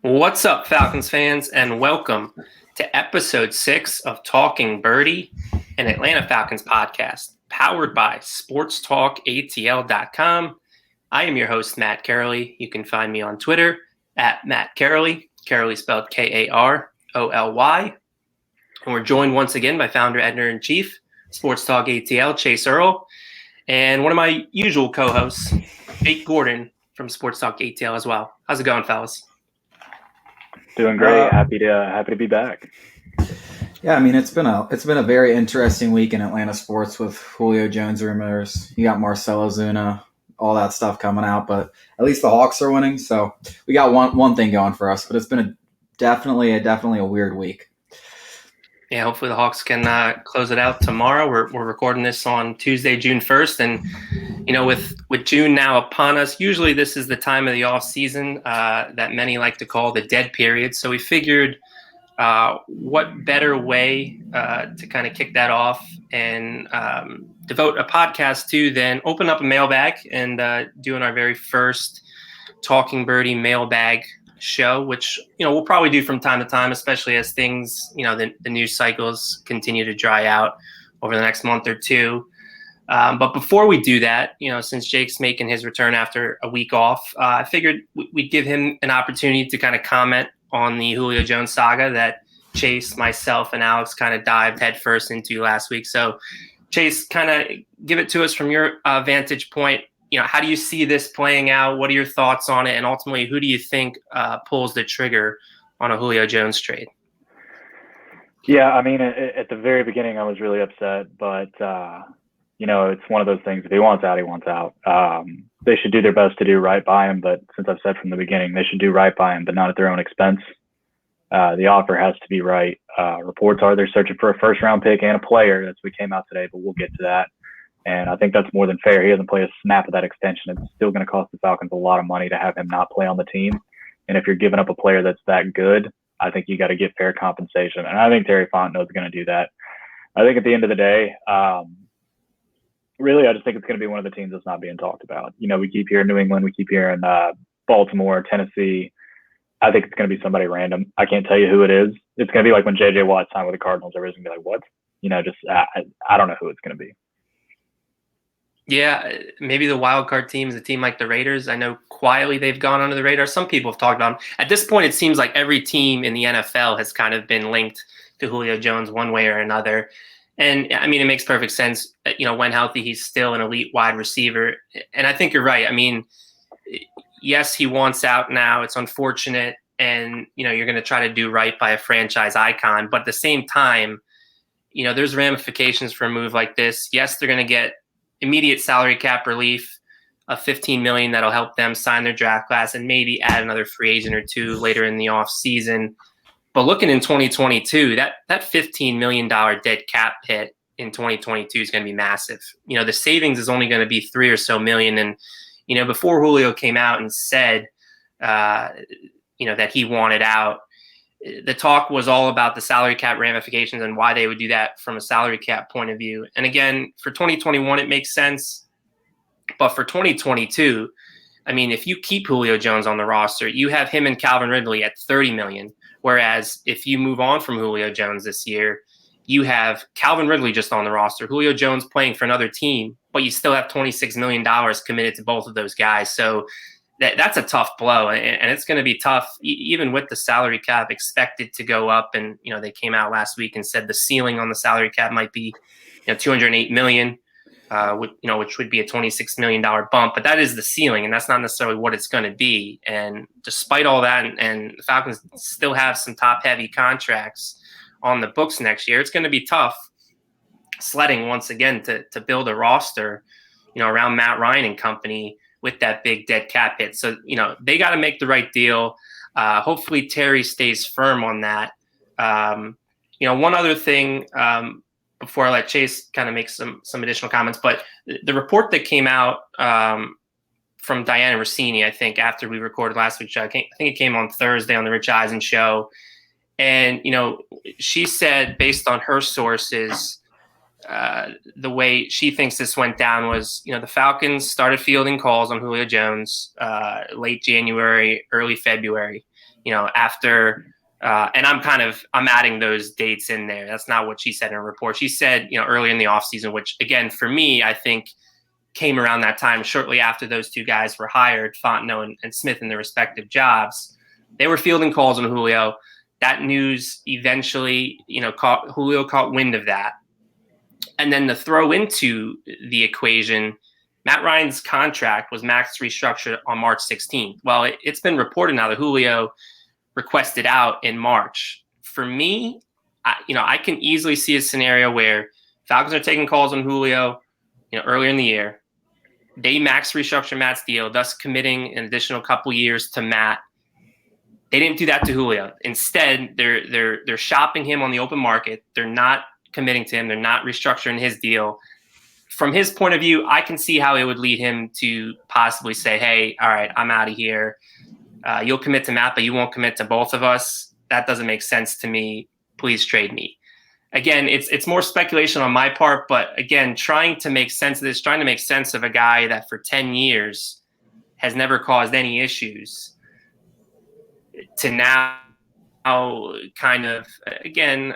What's up, Falcons fans, and welcome to episode 6 of Talkin Birdy, an Atlanta Falcons podcast powered by sportstalkatl.com. I am your host, Matt Karoly. You can find me on Twitter at Matt Karoly, Karoly spelled Karoly. And we're joined once again by founder, editor-in-chief, Sports Talk ATL, Chase Irle, and one of my usual co-hosts, Jake Gordon from Sports Talk ATL as well. How's it going, fellas? Doing great. Happy to be back. Yeah, I mean it's been a very interesting week in Atlanta sports with Julio Jones rumors. You got Marcelo Zuna, all that stuff coming out, but at least the Hawks are winning, so we got one thing going for us. But it's been definitely a weird week. Yeah, hopefully the Hawks can close it out tomorrow. We're recording this on Tuesday, June 1st, and with June now upon us, usually this is the time of the off season that many like to call the dead period. So we figured, what better way to kind of kick that off and devote a podcast to than open up a mailbag and doing our very first Talkin Birdy mailbag show, which we'll probably do from time to time, especially as things the news cycles continue to dry out over the next month or two. But before we do that, since Jake's making his return after a week off, I figured we'd give him an opportunity to kind of comment on the Julio Jones saga that Chase, myself, and Alex kind of dived headfirst into last week. So Chase, kind of give it to us from your vantage point. How do you see this playing out? What are your thoughts on it? And ultimately, who do you think pulls the trigger on a Julio Jones trade? Yeah, I mean, at the very beginning, I was really upset, but, it's one of those things. If he wants out, he wants out. They should do their best to do right by him, but since I've said from the beginning, they should do right by him, but not at their own expense. The offer has to be right. Reports are they're searching for a first-round pick and a player. That's what came out today, but we'll get to that. And I think that's more than fair. He hasn't played a snap of that extension. It's still going to cost the Falcons a lot of money to have him not play on the team. And if you're giving up a player that's that good, I think you got to get fair compensation. And I think Terry Fontenot is going to do that. I think at the end of the day, really, I just think it's going to be one of the teams that's not being talked about. We keep hearing New England, we keep hearing Baltimore, Tennessee. I think it's going to be somebody random. I can't tell you who it is. It's going to be like when J.J. Watt signed with the Cardinals. Everybody's going to be like, what? I don't know who it's going to be. Yeah, maybe the wild card team is a team like the Raiders. I know quietly they've gone under the radar. Some people have talked about them. At this point, it seems like every team in the NFL has kind of been linked to Julio Jones one way or another. And, I mean, it makes perfect sense. When healthy, he's still an elite wide receiver. And I think you're right. I mean, yes, he wants out now. It's unfortunate. And, you're going to try to do right by a franchise icon. But at the same time, there's ramifications for a move like this. Yes, they're going to get immediate salary cap relief of $15 million that'll help them sign their draft class and maybe add another free agent or two later in the off season. But looking in 2022, that $15 million dead cap hit in 2022 is going to be massive. The savings is only going to be $3 or so million. And, before Julio came out and said, that he wanted out, the talk was all about the salary cap ramifications and why they would do that from a salary cap point of view. And again, for 2021, it makes sense. But for 2022, I mean, if you keep Julio Jones on the roster, you have him and Calvin Ridley at $30 million. Whereas if you move on from Julio Jones this year, you have Calvin Ridley just on the roster, Julio Jones playing for another team, but you still have $26 million committed to both of those guys. So that's a tough blow, and it's going to be tough, even with the salary cap expected to go up. And they came out last week and said the ceiling on the salary cap might be $208 million, which would be a $26 million bump. But that is the ceiling, and that's not necessarily what it's going to be. And despite all that, and the Falcons still have some top-heavy contracts on the books next year, it's going to be tough sledding once again to build a roster, around Matt Ryan and company, with that big dead cap hit. So, they got to make the right deal. Hopefully Terry stays firm on that. One other thing, before I let Chase kind of make some additional comments, but the report that came out from Diana Rossini, I think after we recorded last week's show, I think it came on Thursday on the Rich Eisen show. And, she said, based on her sources, the way she thinks this went down was, the Falcons started fielding calls on Julio Jones late January, early February, after and I'm adding those dates in there. That's not what she said in her report. She said, earlier in the offseason, which again, for me, I think came around that time shortly after those two guys were hired, Fontenot and Smith, in their respective jobs. They were fielding calls on Julio. That news eventually, Julio caught wind of that. And then to throw into the equation, Matt Ryan's contract was max restructured on March 16th. Well, it's been reported now that Julio requested out in March. For me, I can easily see a scenario where Falcons are taking calls on Julio, earlier in the year. They max restructure Matt's deal, thus committing an additional couple years to Matt. They didn't do that to Julio. Instead, they're shopping him on the open market. They're not committing to him. They're not restructuring his deal. From his point of view, I can see how it would lead him to possibly say, hey, all right, I'm out of here. You'll commit to Matt, but you won't commit to both of us. That doesn't make sense to me. Please trade me. Again, it's more speculation on my part, but again, trying to make sense of this, trying to make sense of a guy that for 10 years has never caused any issues to now kind of, again,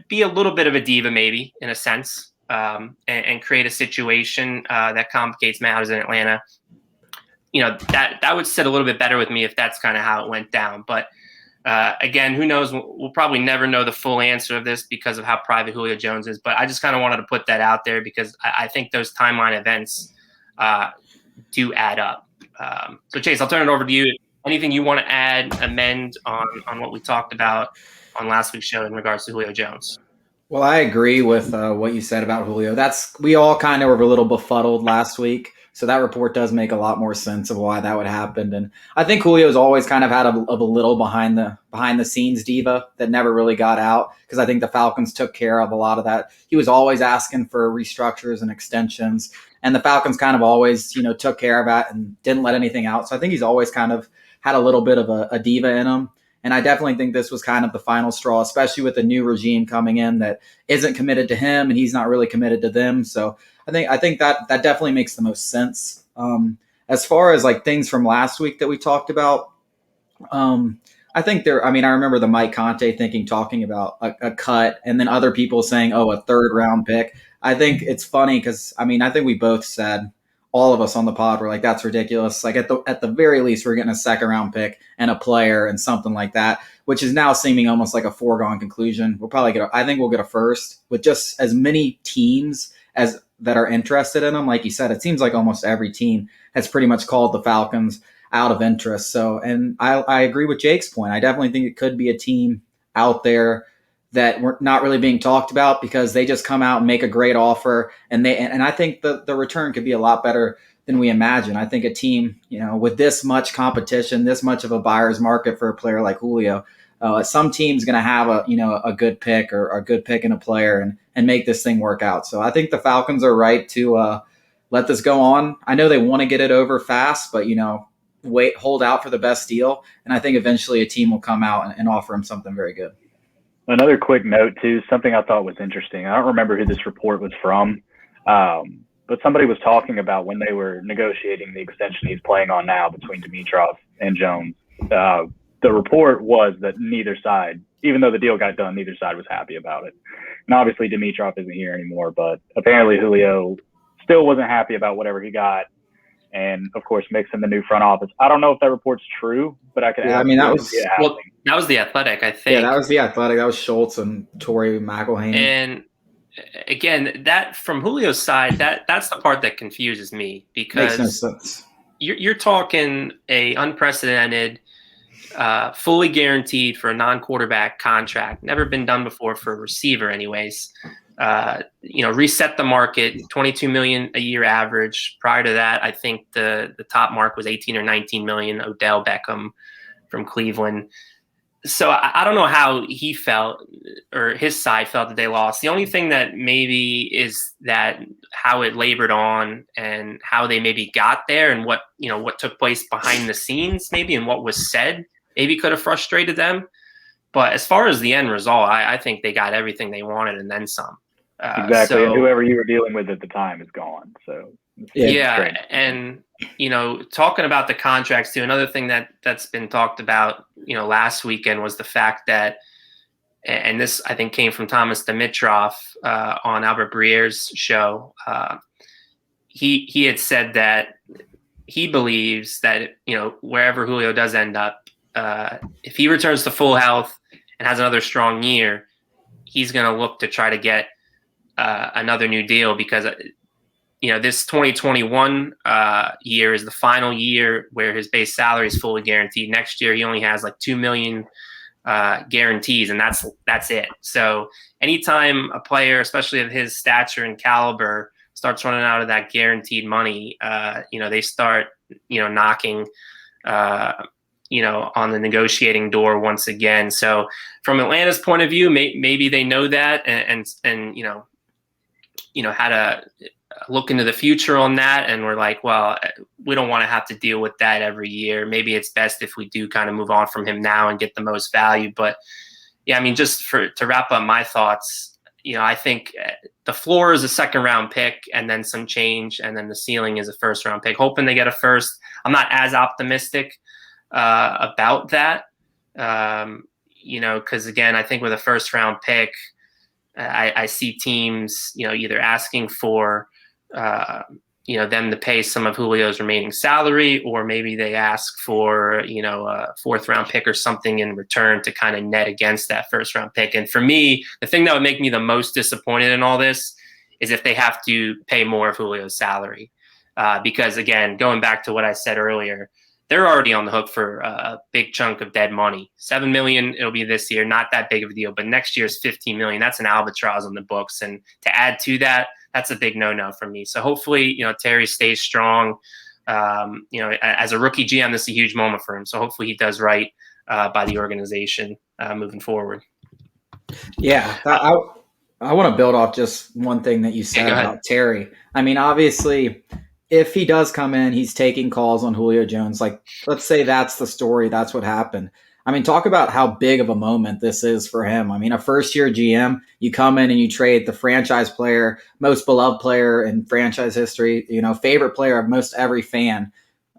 be a little bit of a diva maybe in a sense, and create a situation that complicates matters in Atlanta. That would sit a little bit better with me if that's kind of how it went down. But again, who knows? We'll probably never know the full answer of this because of how private Julio Jones is. But I just kind of wanted to put that out there because I think those timeline events do add up. So Chase, I'll turn it over to you. Anything you want to add, amend on what we talked about on last week's show in regards to Julio Jones? Well, I agree with what you said about Julio. We all kind of were a little befuddled last week. So that report does make a lot more sense of why that would happen. And I think Julio's always kind of had a little behind the scenes diva that never really got out, because I think the Falcons took care of a lot of that. He was always asking for restructures and extensions, and the Falcons kind of always, took care of that and didn't let anything out. So I think he's always kind of had a little bit of a diva in him. And I definitely think this was kind of the final straw, especially with the new regime coming in that isn't committed to him and he's not really committed to them. So I think that definitely makes the most sense. As far as like things from last week that we talked about, I think I remember the Mike Conte talking about a cut, and then other people saying, a third round pick. I think it's funny because, I think we both said, all of us on the pod were like, that's ridiculous. Like at the very least, we're getting a second round pick and a player and something like that, which is now seeming almost like a foregone conclusion. We'll probably I think we'll get a first with just as many teams as that are interested in him. Like you said, it seems like almost every team has pretty much called the Falcons out of interest. So, and I agree with Jake's point. I definitely think it could be a team out there that we're not really being talked about because they just come out and make a great offer. And I think the return could be a lot better than we imagine. I think a team, with this much competition, this much of a buyer's market for a player like Julio, some team's going to have a good pick or a good pick in a player and make this thing work out. So I think the Falcons are right to let this go on. I know they want to get it over fast, but hold out for the best deal. And I think eventually a team will come out and offer him something very good. Another quick note too, something I thought was interesting. I don't remember who this report was from, but somebody was talking about when they were negotiating the extension he's playing on now between Dimitroff and Jones. The report was that neither side, even though the deal got done, neither side was happy about it. And obviously Dimitroff isn't here anymore, but apparently Julio still wasn't happy about whatever he got. And of course, mixing the new front office. I don't know if that report's true, but I could. Yeah, that was the Athletic, I think. Yeah, that was the Athletic. That was Schultz and Torrey McElhaney. And again, that from Julio's side, that's the part that confuses me because makes no sense. You're talking a unprecedented, fully guaranteed for a non-quarterback contract. Never been done before for a receiver, anyways. Reset the market, $22 million a year average. Prior to that, I think the top mark was 18 or 19 million. Odell Beckham from Cleveland. So I don't know how he felt or his side felt that they lost. The only thing that maybe is that how it labored on and how they maybe got there and what took place behind the scenes maybe and what was said maybe could have frustrated them. But as far as the end result, I think they got everything they wanted and then some. Exactly, So, and whoever you were dealing with at the time is gone. So yeah, and talking about the contracts too, another thing that's been talked about, last weekend was the fact that, and this I think came from Thomas Dimitrov on Albert Breer's show. He had said that he believes that wherever Julio does end up, if he returns to full health and has another strong year, he's going to look to try to get another new deal because this 2021 year is the final year where his base salary is fully guaranteed. Next year he only has like $2 million guarantees, and that's it. So anytime a player, especially of his stature and caliber, starts running out of that guaranteed money, they start knocking on the negotiating door once again. So from Atlanta's point of view, maybe they know that and how to look into the future on that. And we're like, well, we don't want to have to deal with that every year. Maybe it's best if we do kind of move on from him now and get the most value. But yeah, I mean, just to wrap up my thoughts, I think the floor is a second round pick and then some change. And then the ceiling is a first round pick, hoping they get a first. I'm not as optimistic about that. Because again, I think with a first round pick, I see teams, either asking for, them to pay some of Julio's remaining salary, or maybe they ask for, a fourth round pick or something in return to kind of net against that first round pick. And for me, the thing that would make me the most disappointed in all this is if they have to pay more of Julio's salary. Because again, going back to what I said earlier, they're already on the hook for a big chunk of dead money. $7 million, it'll be this year, not that big of a deal. But next year's $15 million. That's an albatross on the books, and to add to that, that's a big no-no for me. So hopefully, Terry stays strong. As a rookie GM, this is a huge moment for him. So hopefully, he does right by the organization moving forward. Yeah, I want to build off just one thing that you said about Terry. I mean, obviously, if he does come in, he's taking calls on Julio Jones. Like, let's say that's the story. That's what happened. I mean, talk about how big of a moment this is for him. I mean, a first-year GM, you come in and you trade the franchise player, most beloved player in franchise history, favorite player of most every fan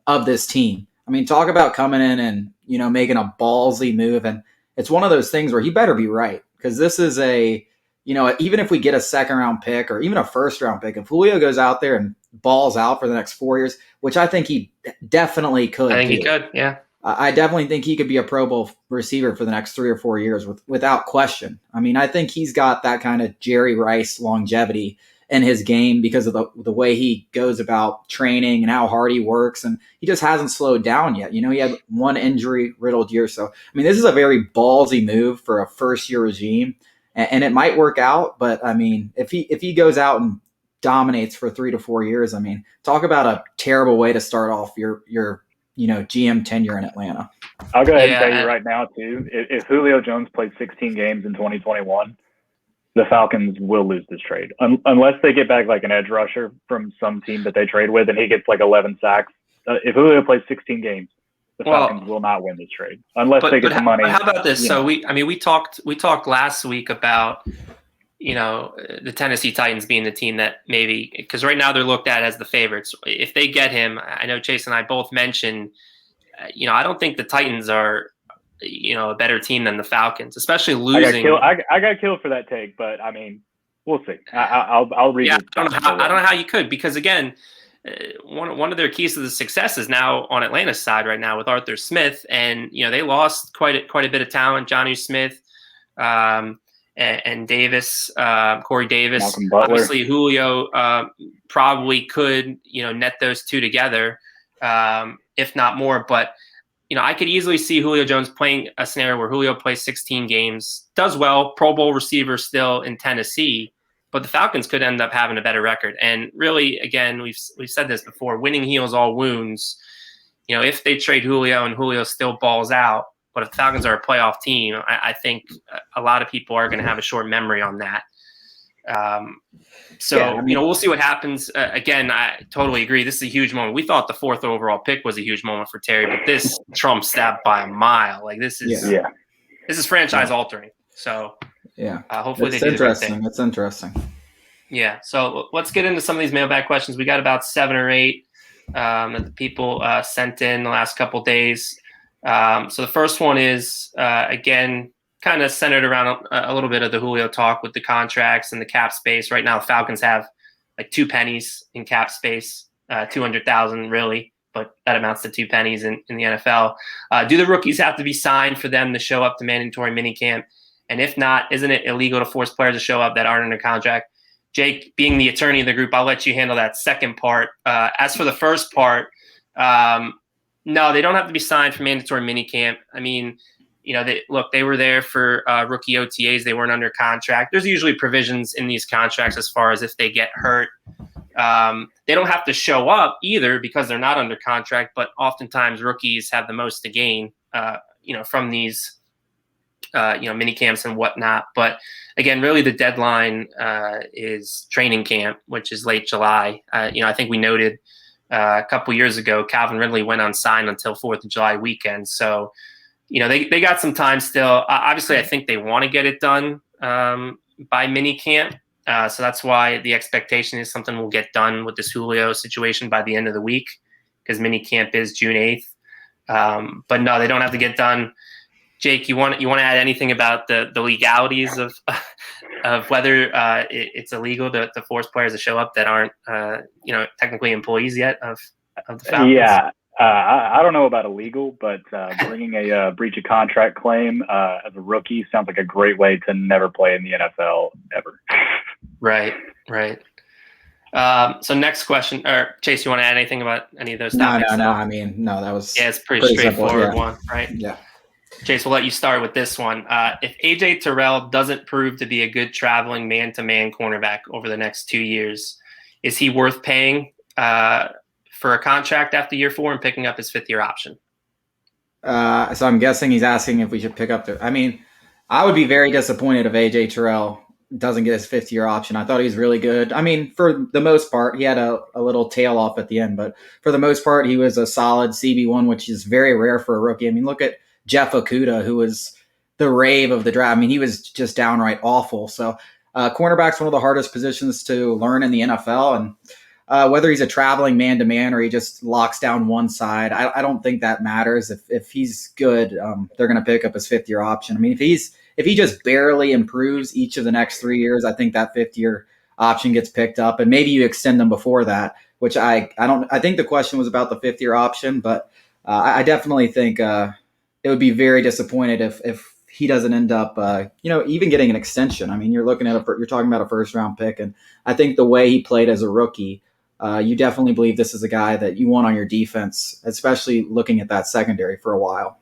of this team. I mean, talk about coming in and, making a ballsy move. And it's one of those things where he better be right, because this is even if we get a second-round pick or even a first-round pick, if Julio goes out there and balls out for the next 4 years, which I think he definitely could. I think he could, yeah. I definitely think he could be a Pro Bowl receiver for the next 3 or 4 years without question. I mean, I think he's got that kind of Jerry Rice longevity in his game because of the way he goes about training and how hard he works. And he just hasn't slowed down yet. He had one injury-riddled year. So, I mean, this is a very ballsy move for a first-year regime. And it might work out. But, I mean, if he goes out and dominates for 3 to 4 years, I mean, talk about a terrible way to start off your GM tenure in Atlanta. I'll go ahead and tell you right now, too, if Julio Jones played 16 games in 2021, the Falcons will lose this trade. Unless they get back like an edge rusher from some team that they trade with and he gets like 11 sacks. If Julio plays 16 games, the Falcons will not win this trade unless they get the money. How about this? So we talked last week about the Tennessee Titans being the team that maybe, because right now they're looked at as the favorites. If they get him, I know Chase and I both mentioned, I don't think the Titans are, a better team than the Falcons, especially losing. I got killed for that take, but I mean, we'll see. I'll read it. I don't know how you could, because again, one of their keys to the success is now on Atlanta's side right now with Arthur Smith, and they lost quite a bit of talent. Johnny Smith, and Davis, Corey Davis. Obviously, Julio probably could net those two together, if not more. But I could easily see Julio Jones playing a scenario where Julio plays 16 games, does well, Pro Bowl receiver still in Tennessee, but the Falcons could end up having a better record. And really, again, we've said this before: winning heals all wounds. If they trade Julio and Julio still balls out, but if the Falcons are a playoff team, I think a lot of people are going to have a short memory on that. We'll see what happens. Again, I totally agree. This is a huge moment. We thought the 4th overall pick was a huge moment for Terry, but this trumps that by a mile. Like this is franchise altering. So yeah, hopefully they do the right thing. It's interesting. Yeah. So let's get into some of these mailbag questions. We got about 7 or 8 that the people sent in the last couple of days. So the first one is, again, kind of centered around a little bit of the Julio talk with the contracts and the cap space. Right now, the Falcons have like 2 pennies in cap space, 200,000 really, but that amounts to 2 pennies in the NFL. Do the rookies have to be signed for them to show up to mandatory minicamp? And if not, isn't it illegal to force players to show up that aren't under contract? Jake, being the attorney of the group, I'll let you handle that second part. As for the first part, no, they don't have to be signed for mandatory minicamp. I mean, they were there for rookie OTAs. They weren't under contract. There's usually provisions in these contracts as far as if they get hurt. They don't have to show up either because they're not under contract, but oftentimes rookies have the most to gain, from these, mini camps and whatnot. But again, really the deadline is training camp, which is late July. I think we noted a couple years ago, Calvin Ridley went unsigned until 4th of July weekend. So, they got some time still. Obviously, I think they want to get it done by mini camp. So that's why the expectation is something will get done with this Julio situation by the end of the week, because mini camp is June 8th. But no, they don't have to get done. Jake, you want to add anything about the legalities of whether it's illegal to force players to show up that aren't technically employees yet of the Falcons? Yeah, I don't know about illegal, but bringing a breach of contract claim as a rookie sounds like a great way to never play in the NFL ever. Right. So next question, or Chase, you want to add anything about any of those topics? No. I mean, no, that was it's pretty straightforward simple, one, right? Yeah. Chase, we'll let you start with this one. If AJ Terrell doesn't prove to be a good traveling man-to-man cornerback over the next 2 years, is he worth paying for a contract after year 4 and picking up his 5th-year option? So I'm guessing he's asking if we should pick up I would be very disappointed if AJ Terrell doesn't get his 5th-year option. I thought he was really good. I mean, for the most part, he had a little tail off at the end, but for the most part, he was a solid CB1, which is very rare for a rookie. I mean, look at Jeff Okudah, who was the rave of the draft. I mean, he was just downright awful. So cornerback's one of the hardest positions to learn in the NFL. And whether he's a traveling man-to-man or he just locks down one side, I don't think that matters. If he's good, they're going to pick up his 5th-year option. I mean, if he just barely improves each of the next 3 years, I think that 5th-year option gets picked up. And maybe you extend them before that, which I think the question was about the 5th-year option, but I definitely think it would be very disappointed if he doesn't end up, even getting an extension. I mean, you're talking about a 1st-round pick, and I think the way he played as a rookie, you definitely believe this is a guy that you want on your defense, especially looking at that secondary for a while.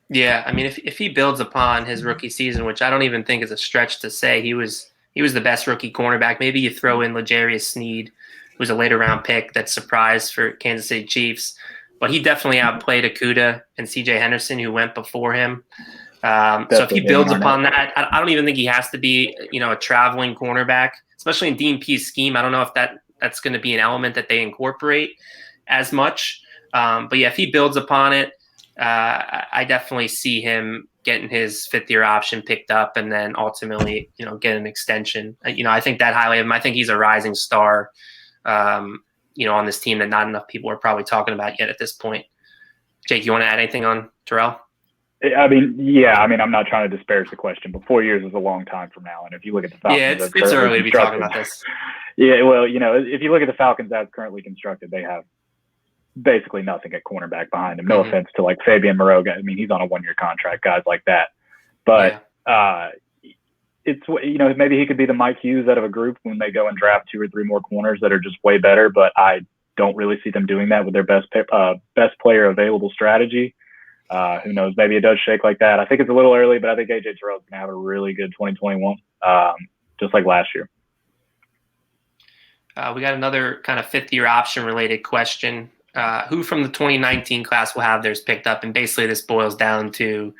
Yeah, I mean, if he builds upon his rookie season, which I don't even think is a stretch to say, he was the best rookie cornerback. Maybe you throw in L'Jarius Sneed, who's a later round pick that surprised for Kansas City Chiefs. But he definitely outplayed Okudah and C.J. Henderson, who went before him. So if he builds upon that, I don't even think he has to be, a traveling cornerback, especially in Dean Pease scheme. I don't know if that's going to be an element that they incorporate as much. But yeah, if he builds upon it, I definitely see him getting his 5th-year option picked up and then ultimately, get an extension. I think that highly of him. I think he's a rising star. On this team that not enough people are probably talking about yet at this point. Jake, you want to add anything on Terrell? I mean, yeah. I mean, I'm not trying to disparage the question, but 4 years is a long time from now. And if you look at the Falcons, it's early to be talking about this. Yeah, well, if you look at the Falcons as currently constructed, they have basically nothing at cornerback behind him. No offense to like Fabian Moreau. I mean, he's on a 1-year contract, guys like that. But it's, maybe he could be the Mike Hughes out of a group when they go and draft 2 or 3 more corners that are just way better. But I don't really see them doing that with their best player available strategy. Who knows? Maybe it does shake like that. I think it's a little early, but I think AJ Terrell's going to have a really good 2021, just like last year. We got another kind of 5th-year option related question. Who from the 2019 class will have theirs picked up? And basically this boils down to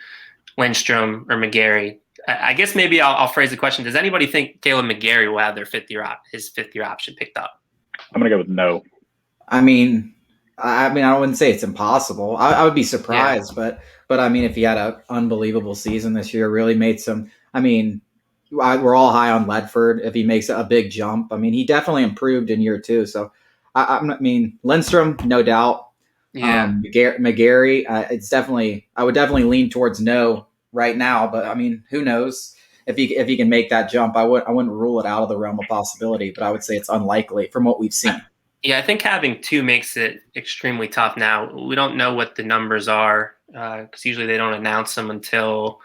Lindstrom or McGarry. I guess maybe I'll phrase the question. Does anybody think Caleb McGarry will have their 5th-year option picked up? I'm going to go with no. I mean, I wouldn't say it's impossible. I would be surprised, but I mean, if he had an unbelievable season this year, really made some. I mean, we're all high on Ledford if he makes a big jump. I mean, he definitely improved in year 2. So, I mean, Lindstrom, no doubt. Yeah. McGarry, it's definitely. I would definitely lean towards no right now, but I mean, who knows if he can make that jump? I wouldn't rule it out of the realm of possibility, but I would say it's unlikely from what we've seen. Yeah, I think having 2 makes it extremely tough now. We don't know what the numbers are because usually they don't announce them until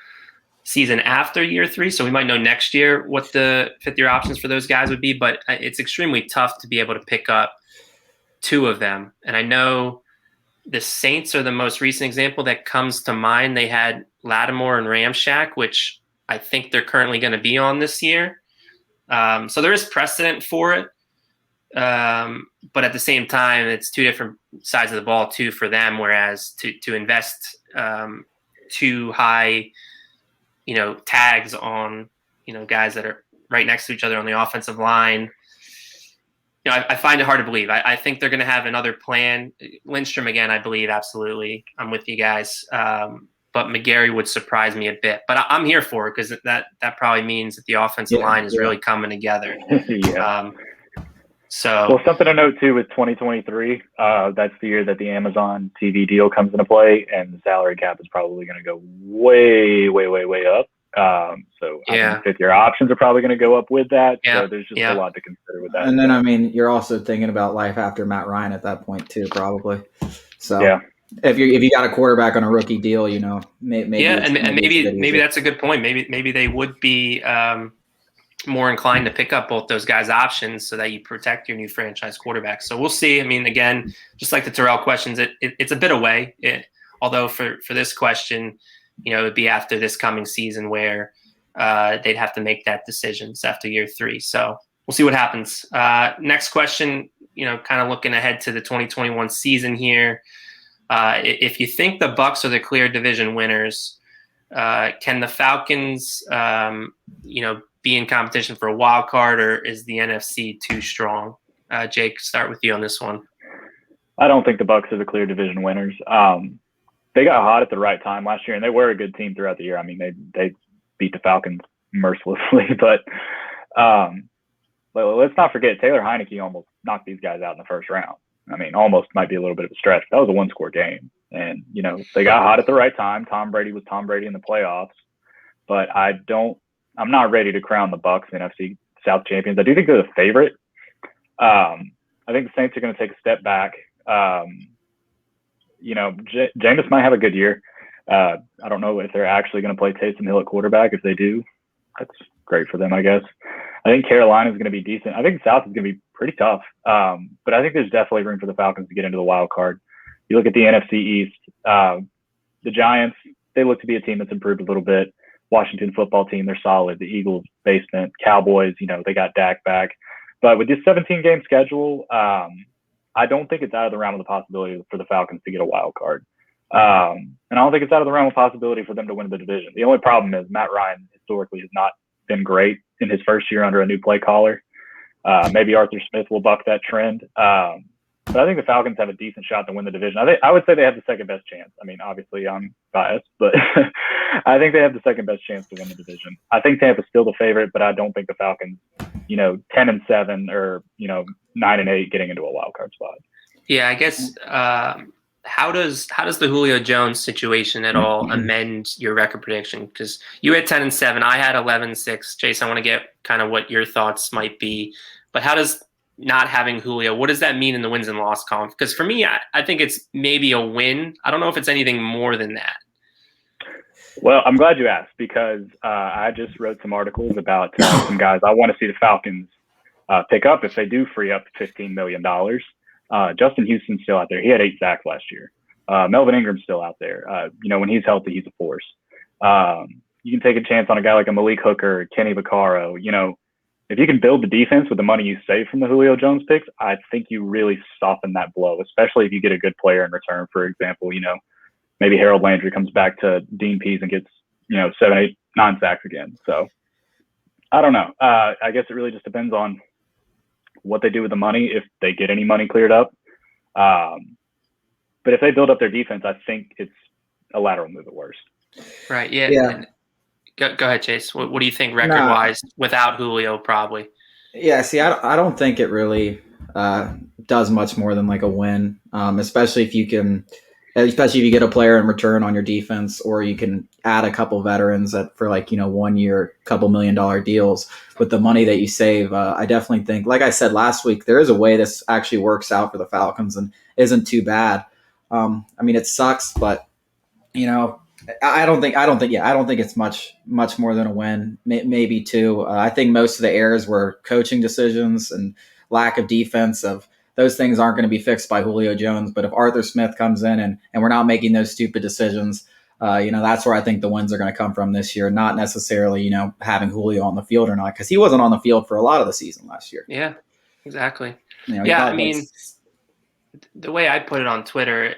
season after year 3. So we might know next year what the 5th-year options for those guys would be. But it's extremely tough to be able to pick up 2 of them. And I know the Saints are the most recent example that comes to mind. They had Lattimore and Ramshack, which I think they're currently going to be on this year. So there is precedent for it. But at the same time, it's 2 different sides of the ball too for them. Whereas to invest 2 high, tags on, guys that are right next to each other on the offensive line, I find it hard to believe. I think they're going to have another plan. Lindstrom again, I believe, absolutely. I'm with you guys. But McGarry would surprise me a bit. But I'm here for it because that probably means that the offensive line is really coming together. Yeah. So, something to note too with 2023, that's the year that the Amazon TV deal comes into play, and the salary cap is probably going to go way, way, way, way up. I think 5th-year options are probably going to go up with that. So there's just a lot to consider with that. And then I mean, you're also thinking about life after Matt Ryan at that point too, probably. So if you got a quarterback on a rookie deal, maybe maybe that's a good point. Maybe they would be more inclined to pick up both those guys' options so that you protect your new franchise quarterback. So we'll see. I mean, again, just like the Terrell questions, it's a bit away. Although for this question, it would be after this coming season where they'd have to make that decisions after year 3. So we'll see what happens. Next question, kind of looking ahead to the 2021 season here. If you think the Bucs are the clear division winners, can the Falcons, be in competition for a wild card, or is the NFC too strong? Jake, start with you on this one. I don't think the Bucs are the clear division winners. They got hot at the right time last year, and they were a good team throughout the year. I mean, they beat the Falcons mercilessly, but let's not forget Taylor Heineke almost knocked these guys out in the first round. I mean, almost might be a little bit of a stretch. That was a 1-score game, and they got hot at the right time. Tom Brady was Tom Brady in the playoffs, but I'm not ready to crown the Bucs NFC South champions. I do think they're the favorite. I think the Saints are going to take a step back. Jameis might have a good year. I don't know if they're actually going to play Taysom Hill at quarterback. If they do, that's great for them, I guess. I think Carolina is going to be decent. I think the South is going to be pretty tough. But I think there's definitely room for the Falcons to get into the wild card. You look at the NFC East, the Giants, they look to be a team that's improved a little bit. Washington football team, they're solid. The Eagles, basement. Cowboys, they got Dak back. But with this 17-game schedule, I don't think it's out of the realm of the possibility for the Falcons to get a wild card. And I don't think it's out of the realm of possibility for them to win the division. The only problem is Matt Ryan historically has not been great in his first year under a new play caller. Maybe Arthur Smith will buck that trend. But I think the Falcons have a decent shot to win the division. I would say they have the second best chance. I mean, obviously I'm biased, but I think they have the second best chance to win the division. I think Tampa's still the favorite, but I don't think the Falcons, 10-7 or 9-8 getting into a wild card spot. Yeah, I guess. How does the Julio Jones situation at all amend your record prediction? Because you had 10-7, I had 11-6. Jason, I want to get kind of what your thoughts might be. But how does not having Julio, what does that mean in the wins and loss column? Because for me, I think it's maybe a win. I don't know if it's anything more than that. Well, I'm glad you asked because I just wrote some articles about some guys I want to see the Falcons pick up if they do free up $15 million. Justin Houston's still out there. He had 8 sacks last year. Melvin Ingram's still out there. When he's healthy, he's a force. You can take a chance on a guy like a Malik Hooker, Kenny Vaccaro. If you can build the defense with the money you save from the Julio Jones picks, I think you really soften that blow, especially if you get a good player in return. For example, maybe Harold Landry comes back to Dean Pease and gets, 7, 8, 9 sacks again. So I don't know. I guess it really just depends on what they do with the money, if they get any money cleared up. But if they build up their defense, I think it's a lateral move at worst. Right. Yeah. Go ahead, Chase. What do you think record-wise without Julio probably? Yeah, see, I don't think it really does much more than like a win, especially if you get a player in return on your defense, or you can add a couple veterans for 1 year, couple $1 million deals with the money that you save. I definitely think, like I said last week, there is a way this actually works out for the Falcons and isn't too bad. I mean, it sucks, but I don't think it's much more than a win, maybe two. I think most of the errors were coaching decisions and lack of defense. Of those things aren't going to be fixed by Julio Jones. But if Arthur Smith comes in and we're not making those stupid decisions, that's where I think the wins are going to come from this year. Not necessarily having Julio on the field or not, because he wasn't on the field for a lot of the season last year. Yeah, exactly. I mean, the way I put it on Twitter.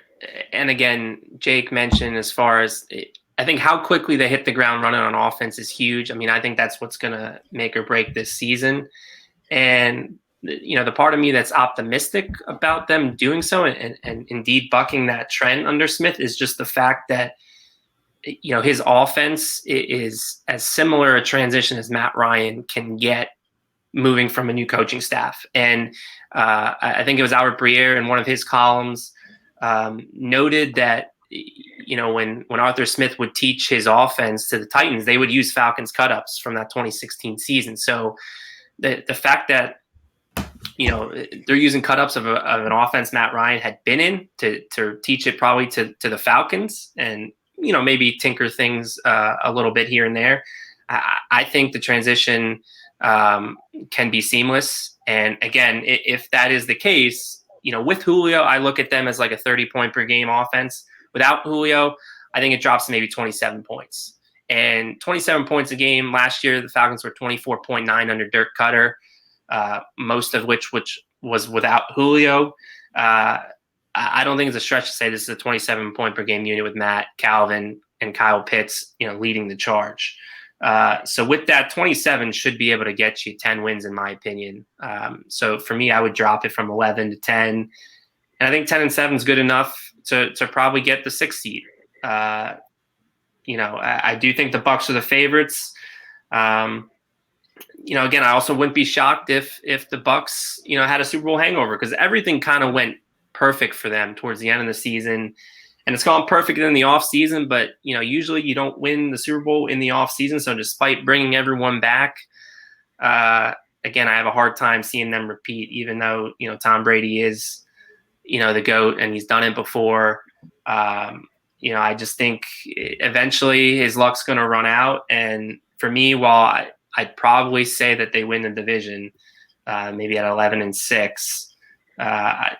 And again, Jake mentioned as far as I think how quickly they hit the ground running on offense is huge. I mean, I think that's what's going to make or break this season. And, the part of me that's optimistic about them doing so and indeed bucking that trend under Smith is just the fact that, his offense is as similar a transition as Matt Ryan can get moving from a new coaching staff. And I think it was Albert Breer in one of his columns noted that, when Arthur Smith would teach his offense to the Titans, they would use Falcons cut-ups from that 2016 season. So the fact that, they're using cut-ups of an offense Matt Ryan had been in to teach it probably to the Falcons and, maybe tinker things a little bit here and there. I think the transition can be seamless. And again, if that is the case, with Julio, I look at them as like a 30-point per game offense. Without Julio, I think it drops to maybe 27 points. And 27 points a game last year, the Falcons were 24.9 under Dirk Cutter, most of which was without Julio. I don't think it's a stretch to say this is a 27-point per game unit with Matt, Calvin, and Kyle Pitts, leading the charge. So with that, 27 should be able to get you 10 wins, in my opinion. So for me, I would drop it from 11 to 10. And I think 10 and 7 is good enough to probably get the 6th seed. I do think the Bucs are the favorites. Again, I also wouldn't be shocked if the Bucs, had a Super Bowl hangover, because everything kind of went perfect for them towards the end of the season. And it's gone perfect in the off season, but usually you don't win the Super Bowl in the off season. So despite bringing everyone back, again, I have a hard time seeing them repeat, even though Tom Brady is the GOAT and he's done it before. I just think eventually his luck's going to run out. And for me, while I'd probably say that they win the division, maybe at 11-6. I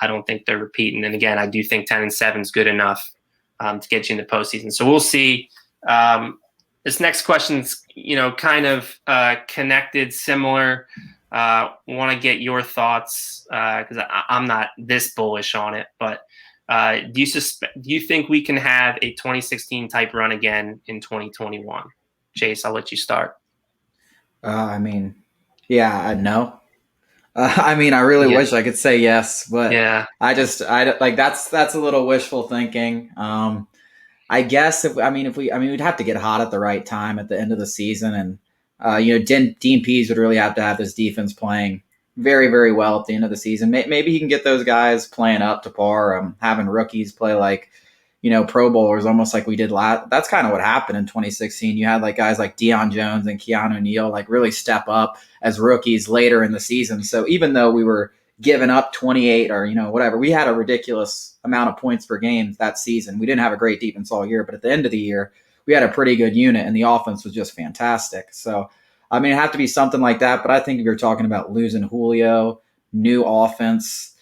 don't think they're repeating. And again, I do think 10 and 7 is good enough to get you in the postseason. So we'll see. This next question's kind of connected, similar. Want to get your thoughts because I'm not this bullish on it. But do you think we can have a 2016 type run again in 2021? Chase, I'll let you start. No. I really wish I could say yes, but yeah, that's a little wishful thinking. I guess we'd have to get hot at the right time at the end of the season, and Dean Pease would really have to have this defense playing very, very well at the end of the season. Maybe he can get those guys playing up to par, having rookies play like Pro Bowlers, almost like we did last. That's kind of what happened in 2016. You had guys like Deion Jones and Keanu Neal really step up as rookies later in the season. So even though we were giving up 28 or whatever, we had a ridiculous amount of points per game that season. We didn't have a great defense all year, but at the end of the year, we had a pretty good unit, and the offense was just fantastic. So it'd have to be something like that. But I think if you're talking about losing Julio, new offense.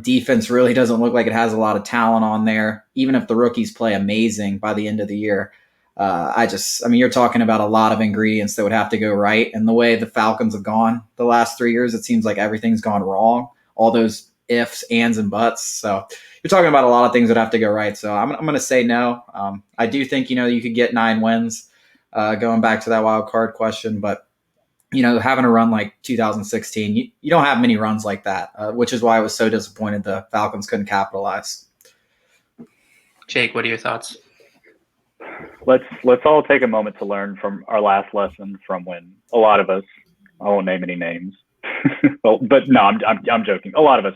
Defense really doesn't look like it has a lot of talent on there, even if the rookies play amazing by the end of the year. You're talking about a lot of ingredients that would have to go right. And the way the Falcons have gone the last 3 years, it seems like everything's gone wrong. All those ifs, ands, and buts. So you're talking about a lot of things that have to go right. So I'm going to say no. I do think, you could get 9 wins going back to that wild card question, but having a run like 2016, you don't have many runs like that, which is why I was so disappointed the Falcons couldn't capitalize. Jake, what are your thoughts? let's all take a moment to learn from our last lesson from when a lot of us, I won't name any names, well, but no, I'm joking. A lot of us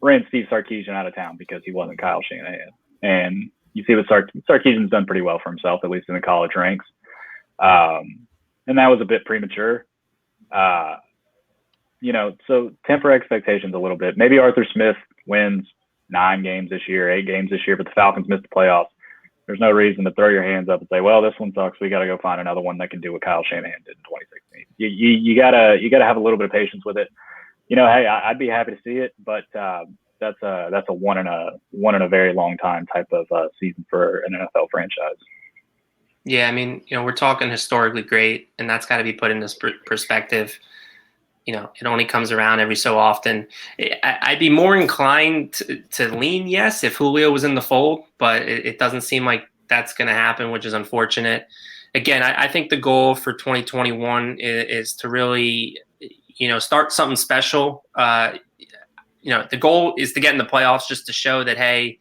ran Steve Sarkisian out of town because he wasn't Kyle Shanahan. And you see what Sarkisian's done pretty well for himself, at least in the college ranks. And that was a bit premature. So temper expectations a little bit. Maybe Arthur Smith wins 9 games this year, 8 games this year, but the Falcons missed the playoffs. There's no reason to throw your hands up and say, well, this one sucks. We got to go find another one that can do what Kyle Shanahan did in 2016. You gotta have a little bit of patience with it. Hey, I'd be happy to see it, but that's a one in a very long time type of season for an NFL franchise. Yeah, I mean, we're talking historically great, and that's got to be put in this perspective. It only comes around every so often. I'd be more inclined to lean yes if Julio was in the fold, but it doesn't seem like that's going to happen, which is unfortunate. Again, I think the goal for 2021 is to really, start something special. The goal is to get in the playoffs just to show that, hey,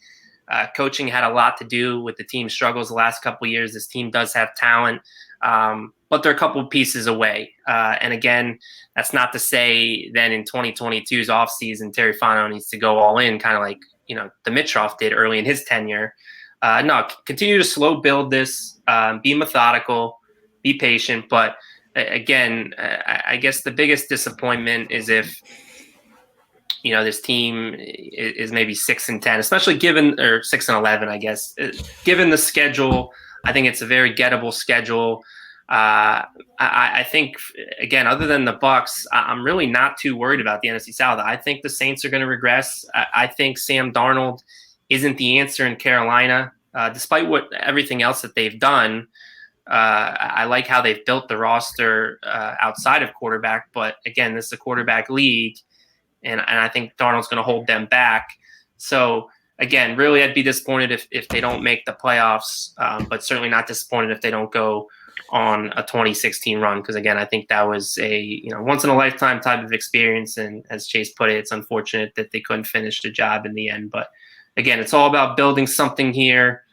coaching had a lot to do with the team's struggles the last couple of years. This team does have talent, but they're a couple of pieces away. And again, that's not to say then in 2022's offseason, Terry Fano needs to go all in, kind of like, the Mitroff did early in his tenure. No, continue to slow build this, be methodical, be patient. But again, I guess the biggest disappointment is if, this team is maybe 6-10, especially or 6-11, I guess, given the schedule. I think it's a very gettable schedule. I think, again, other than the Bucs, I'm really not too worried about the NFC South. I think the Saints are going to regress. I think Sam Darnold isn't the answer in Carolina, despite everything else that they've done. I like how they've built the roster outside of quarterback, but again, this is a quarterback league, and I think Darnold's going to hold them back. So again, really, I'd be disappointed if they don't make the playoffs, but certainly not disappointed if they don't go on a 2016 run, because again, I think that was a once in a lifetime type of experience, and as Chase put it, it's unfortunate that they couldn't finish the job in the end. But again, it's all about building something here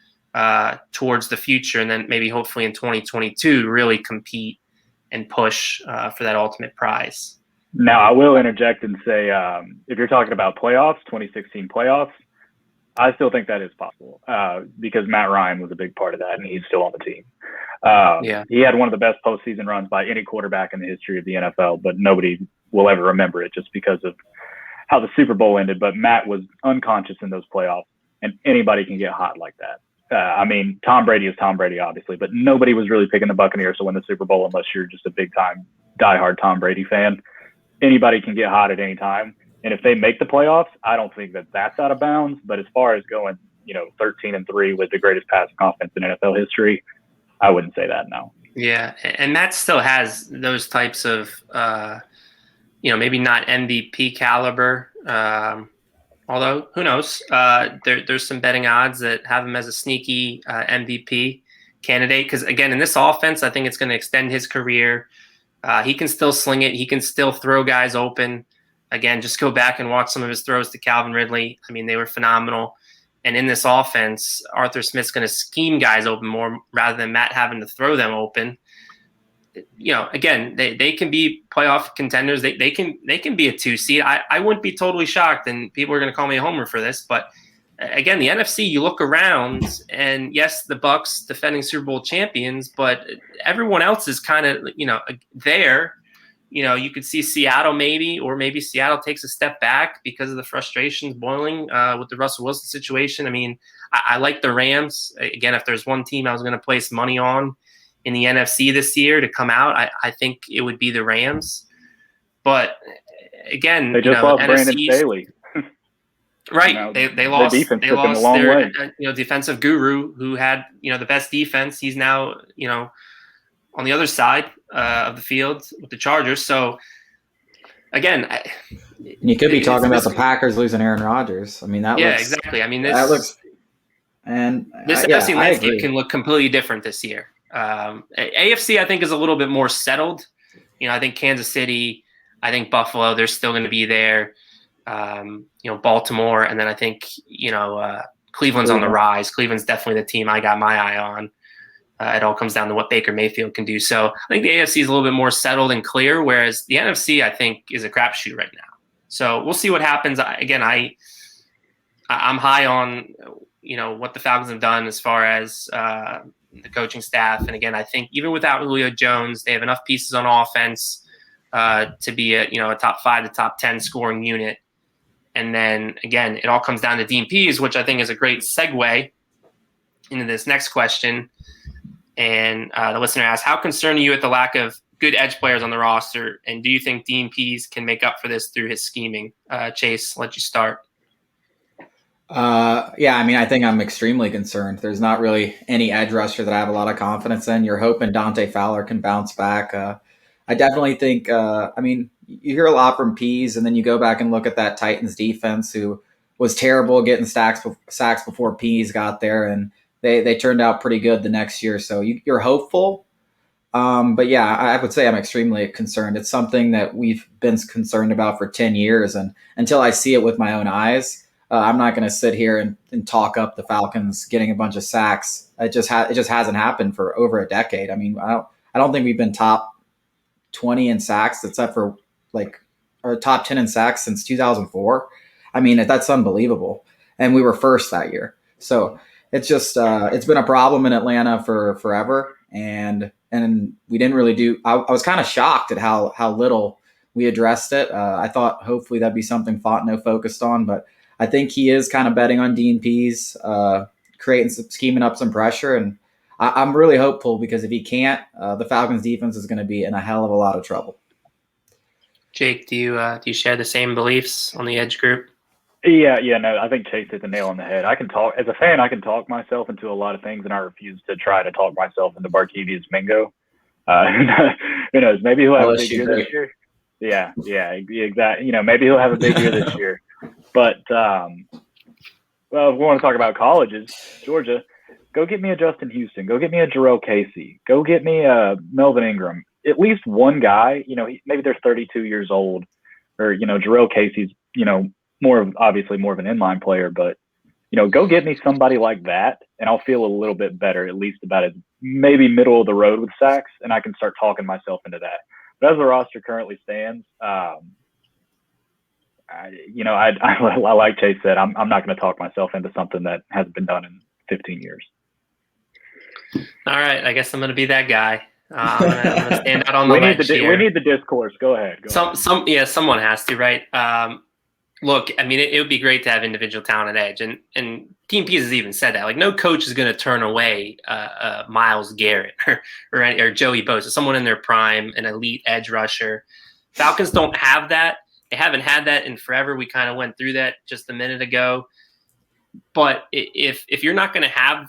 towards the future, and then maybe hopefully in 2022 really compete and push for that ultimate prize. Now, I will interject and say, if you're talking about playoffs, 2016 playoffs, I still think that is possible because Matt Ryan was a big part of that, and he's still on the team. He had one of the best postseason runs by any quarterback in the history of the NFL, but nobody will ever remember it just because of how the Super Bowl ended. But Matt was unconscious in those playoffs, and anybody can get hot like that. Tom Brady is Tom Brady, obviously, but nobody was really picking the Buccaneers to win the Super Bowl unless you're just a big-time, diehard Tom Brady fan. Anybody can get hot at any time. And if they make the playoffs, I don't think that that's out of bounds. But as far as going, 13-3 with the greatest passing offense in NFL history, I wouldn't say that, no. Yeah, and Matt still has those types of, maybe not MVP caliber, although who knows? There's some betting odds that have him as a sneaky MVP candidate. Because again, in this offense, I think it's going to extend his career. He can still sling it. He can still throw guys open. Again, just go back and watch some of his throws to Calvin Ridley. I mean, they were phenomenal. And in this offense, Arthur Smith's going to scheme guys open more rather than Matt having to throw them open. Again, they can be playoff contenders. They can be a 2 seed. I wouldn't be totally shocked, and people are going to call me a homer for this. But again, the NFC, you look around, and yes, the Bucs defending Super Bowl champions, but everyone else is kind of there. You could see Seattle or maybe Seattle takes a step back because of the frustrations boiling with the Russell Wilson situation. I mean, I like the Rams. Again, if there's one team I was going to place money on in the NFC this year to come out, I think it would be the Rams. But again, they just lost Brandon Staley. Right. They lost their defensive guru who had, the best defense. He's now, on the other side of the field with the Chargers. So again, you could be talking about the Packers losing Aaron Rodgers. I mean, exactly. I mean, this NFC landscape can look completely different this year. AFC, I think, is a little bit more settled. I think Kansas City, I think Buffalo, they're still going to be there. Baltimore, and then I think Cleveland's on the rise. Cleveland's definitely the team I got my eye on. It all comes down to what Baker Mayfield can do. So I think the AFC is a little bit more settled and clear, whereas the NFC, I think, is a crapshoot right now. So we'll see what happens. I'm high on what the Falcons have done as far as the coaching staff. And again, I think even without Julio Jones, they have enough pieces on offense to be a top 5 to top 10 scoring unit. And then again, it all comes down to Dean Pease, which I think is a great segue into this next question. And the listener asks, how concerned are you at the lack of good edge players on the roster? And do you think Dean Pease can make up for this through his scheming? Chase, I'll let you start. I think I'm extremely concerned. There's not really any edge rusher that I have a lot of confidence in. You're hoping Dante Fowler can bounce back. I definitely think, you hear a lot from Pease, and then you go back and look at that Titans defense, who was terrible getting sacks before Pease got there, and they turned out pretty good the next year. So you're hopeful. But yeah, I would say I'm extremely concerned. It's something that we've been concerned about for 10 years. And until I see it with my own eyes, I'm not going to sit here and talk up the Falcons getting a bunch of sacks. It just hasn't happened for over a decade. I mean, I don't think we've been top 20 in sacks, except for or top 10 in sacks since 2004. I mean, that's unbelievable. And we were first that year. So it's just, it's been a problem in Atlanta for forever. And we didn't really do, I was kind of shocked at how little we addressed it. I thought hopefully that'd be something Fontenot focused on, but I think he is kind of betting on Dean Pease, scheming up some pressure. And I'm really hopeful, because if he can't, the Falcons defense is going to be in a hell of a lot of trouble. Jake, do you share the same beliefs on the edge group? Yeah, no, I think Chase hit the nail on the head. As a fan, I can talk myself into a lot of things, and I refuse to try to talk myself into Barkevius Mingo. Who knows? Maybe he'll have a big year this year. Yeah, exactly. Maybe he'll have a big year this year. But, if we want to talk about colleges, Georgia, go get me a Justin Houston. Go get me a Jarrell Casey. Go get me a Melvin Ingram. At least one guy, maybe they're 32 years old, or, Jarrell Casey's, obviously more of an inline player, but, go get me somebody like that, and I'll feel a little bit better, at least about it, maybe middle of the road with sacks, and I can start talking myself into that. But as the roster currently stands, I like Chase said, I'm not going to talk myself into something that hasn't been done in 15 years. All right, I guess I'm going to be that guy. I'm gonna stand out on the ledge here. We need the discourse. Go ahead. Someone has to, right? Look, I mean, it would be great to have individual talent at edge, and Dean Pease has even said that. Like, no coach is going to turn away Myles Garrett or Joey Bosa, someone in their prime, an elite edge rusher. Falcons don't have that. They haven't had that in forever. We kind of went through that just a minute ago. But if you're not going to have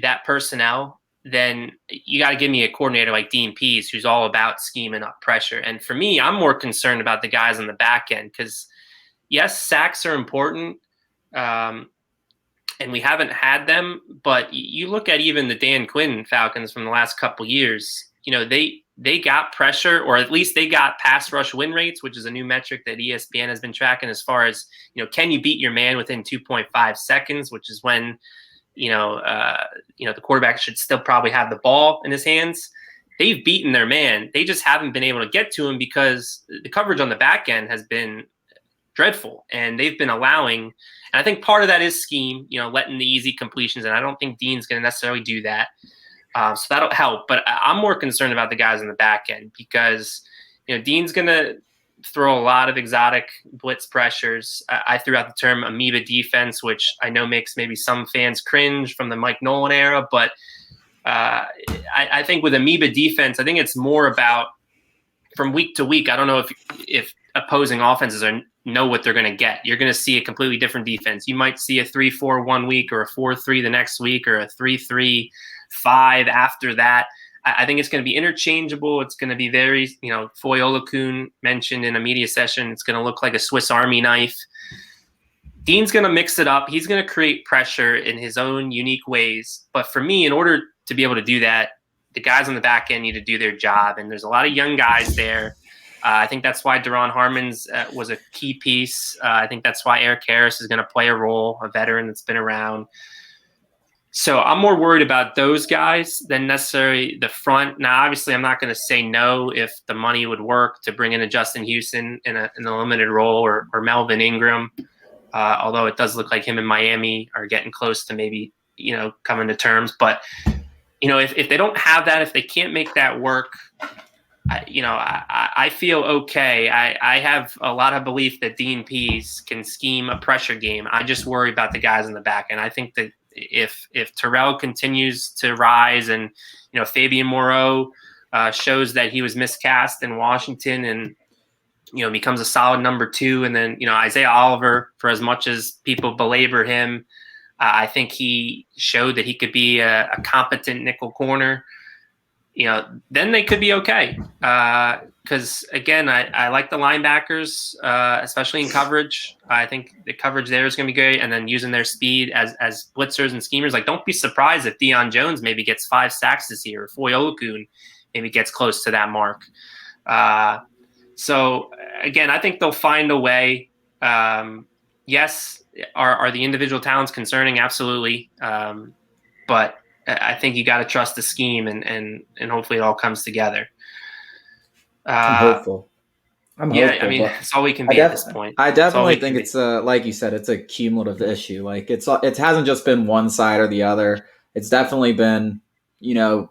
that personnel, then you got to give me a coordinator like Dean Pease, who's all about scheming up pressure. And for me, I'm more concerned about the guys on the back end, because yes, sacks are important, and we haven't had them. But you look at even the Dan Quinn Falcons from the last couple years, they got pressure, or at least they got pass rush win rates, which is a new metric that ESPN has been tracking as far as, can you beat your man within 2.5 seconds, which is when the quarterback should still probably have the ball in his hands. They've beaten their man. They just haven't been able to get to him because the coverage on the back end has been dreadful, and they've been allowing. And I think part of that is scheme, letting the easy completions. And I don't think Dean's going to necessarily do that. So that'll help. But I'm more concerned about the guys on the back end, because, Dean's going to throw a lot of exotic blitz pressures. I threw out the term amoeba defense, which I know makes maybe some fans cringe from the Mike Nolan era. But I think with amoeba defense, I think it's more about from week to week. I don't know if opposing offenses know what they're going to get. You're going to see a completely different defense. You might see a 3-4 1 week, or a 4-3 the next week, or a 3-3-5 after that. I think it's going to be interchangeable. It's going to be very, Foy Olakun mentioned in a media session, it's going to look like a Swiss Army knife. Dean's going to mix it up. He's going to create pressure in his own unique ways. But for me, in order to be able to do that, the guys on the back end need to do their job. And there's a lot of young guys there. I think that's why Daron Harmon's was a key piece. I think that's why Eric Harris is going to play a role, a veteran that's been around. So I'm more worried about those guys than necessarily the front. Now, obviously, I'm not going to say no if the money would work to bring in a Justin Houston in a limited role or Melvin Ingram, although it does look like him and Miami are getting close to maybe, coming to terms. But, if they don't have that, if they can't make that work, I feel okay. I have a lot of belief that Dean Pease can scheme a pressure game. I just worry about the guys in the back. And I think that if Terrell continues to rise and, Fabian Moreau shows that he was miscast in Washington and, becomes a solid number 2. And then, Isaiah Oliver, for as much as people belabor him, I think he showed that he could be a competent nickel corner. Then they could be okay. Because, again, I like the linebackers, especially in coverage. I think the coverage there is going to be good. And then using their speed as blitzers and schemers. Like, don't be surprised if Deion Jones maybe gets 5 sacks this year, or Foye Oluokun maybe gets close to that mark. So, again, I think they'll find a way. Yes, are the individual talents concerning? Absolutely. But I think you got to trust the scheme and hopefully it all comes together. I'm hopeful. I mean, it's all we can be at this point. I definitely think it's like you said, it's a cumulative issue. Like it hasn't just been one side or the other. It's definitely been, the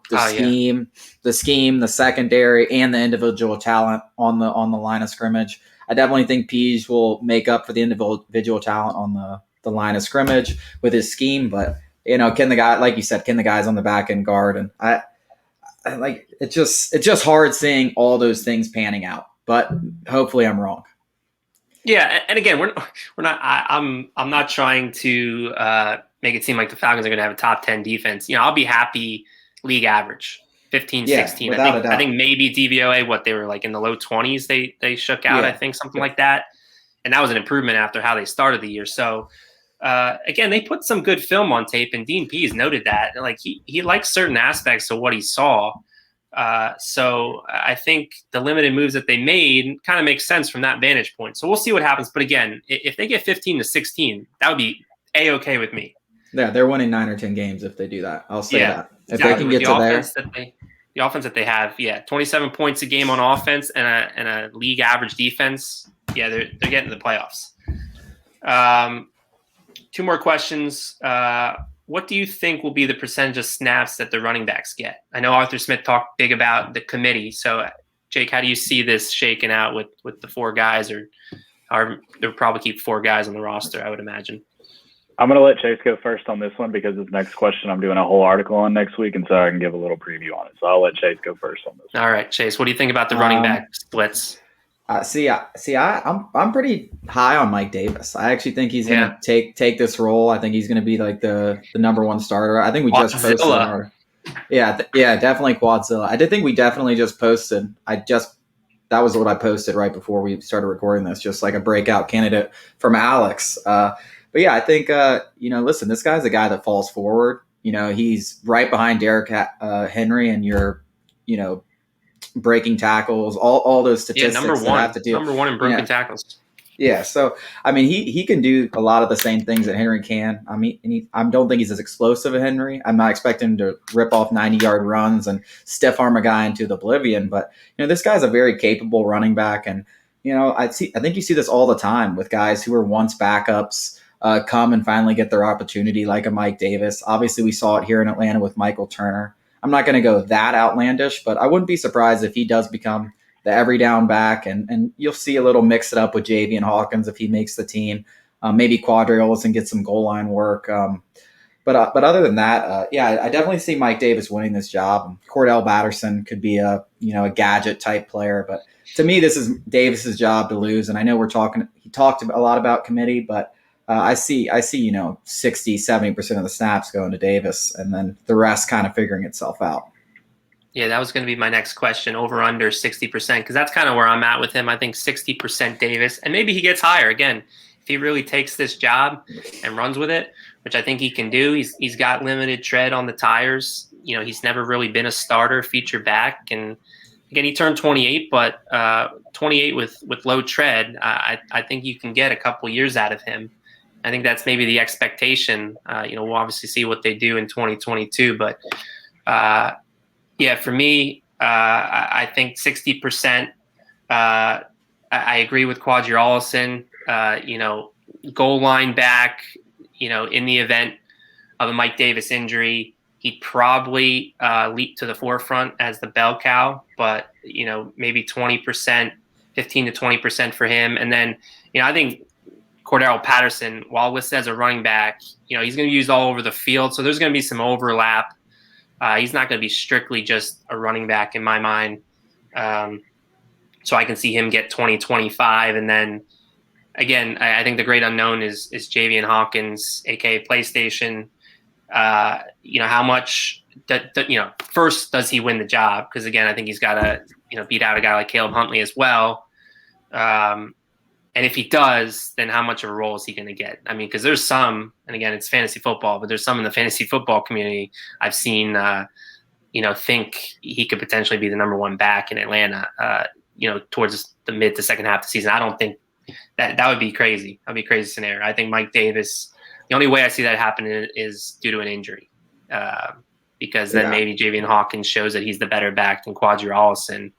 scheme, the secondary, and the individual talent on the line of scrimmage. I definitely think Pease will make up for the individual talent on the line of scrimmage with his scheme, but can the guy, like you said, can the guys on the back end guard? And I like it's just hard seeing all those things panning out. But hopefully, I'm wrong. Yeah, and again, we're not. I'm not trying to make it seem like the Falcons are going to have a top 10 defense. I'll be happy league average 15, 16. I think maybe DVOA what they were like in the low 20s. They shook out. I think something like that, and that was an improvement after how they started the year. So. Again, they put some good film on tape, and Dean Pease noted that. Like he likes certain aspects of what he saw. So I think the limited moves that they made kind of makes sense from that vantage point. So we'll see what happens. But again, if they get 15 to 16, that would be A-okay with me. Yeah, they're winning 9 or 10 games if they do that. I'll say that. If exactly. They can get to there. The offense that they have, 27 points a game on offense and a league average defense. Yeah, they're getting to the playoffs. 2 more questions. What do you think will be the percentage of snaps that the running backs get? I know Arthur Smith talked big about the committee. So, Jake, how do you see this shaking out with the 4 guys? Or they'll probably keep 4 guys on the roster, I would imagine. I'm going to let Chase go first on this one because this next question I'm doing a whole article on next week, and so I can give a little preview on it. So I'll let Chase go first on this. All right, Chase, what do you think about the running back splits? I'm pretty high on Mike Davis. I actually think he's going to take this role. I think he's going to be like the number 1 starter. I think we just posted definitely Quadzilla. I did think we definitely just posted. That was what I posted right before we started recording this, just like a breakout candidate from Alex. But yeah, I think listen, this guy's a guy that falls forward. He's right behind Derrick Henry, and you're breaking tackles, all those statistics. Number 1. That have to do. Number 1 in broken tackles. Yeah, so I mean, he can do a lot of the same things that Henry can. I mean, I don't think he's as explosive as Henry. I'm not expecting him to rip off 90-yard runs and stiff arm a guy into the oblivion. But this guy's a very capable running back, and I think you see this all the time with guys who were once backups come and finally get their opportunity, like a Mike Davis. Obviously, we saw it here in Atlanta with Michael Turner. I'm not going to go that outlandish, but I wouldn't be surprised if he does become the every down back, and you'll see a little mix it up with Javian Hawkins if he makes the team, maybe quadrilles and get some goal line work. But other than that, I definitely see Mike Davis winning this job. Cordell Patterson could be a gadget type player, but to me, this is Davis's job to lose. And I know he talked a lot about committee, but I see 60, 70% of the snaps going to Davis, and then the rest kind of figuring itself out. Yeah, that was going to be my next question, over under 60%, because that's kind of where I'm at with him. I think 60% Davis, and maybe he gets higher. Again, if he really takes this job and runs with it, which I think he can do, he's got limited tread on the tires. He's never really been a starter, feature back, and again, he turned 28, but 28 with low tread, I think you can get a couple years out of him. I think that's maybe the expectation. We'll obviously see what they do in 2022, but for me, I think 60%. I agree with Quadri Allison. Goal line back. In the event of a Mike Davis injury, he'd probably leap to the forefront as the bell cow. But maybe 20%, 15 to 20% for him, and then I think Cordero Patterson, while listed as a running back, he's going to be used all over the field, so there's going to be some overlap. He's not going to be strictly just a running back in my mind. So I can see him get 20, 25. And then, again, I think the great unknown is Javian Hawkins, a.k.a. PlayStation. How much, first, does he win the job? Because, again, I think he's got to, beat out a guy like Caleb Huntley as well. And if he does, then how much of a role is he going to get? I mean, because there's some, and again, it's fantasy football, but there's some in the fantasy football community I've seen, think he could potentially be the number one back in Atlanta, towards the mid to second half of the season. I don't think that would be crazy. That would be a crazy scenario. I think Mike Davis, the only way I see that happening is due to an injury, because then maybe Javian Hawkins shows that he's the better back than Quadri Allison.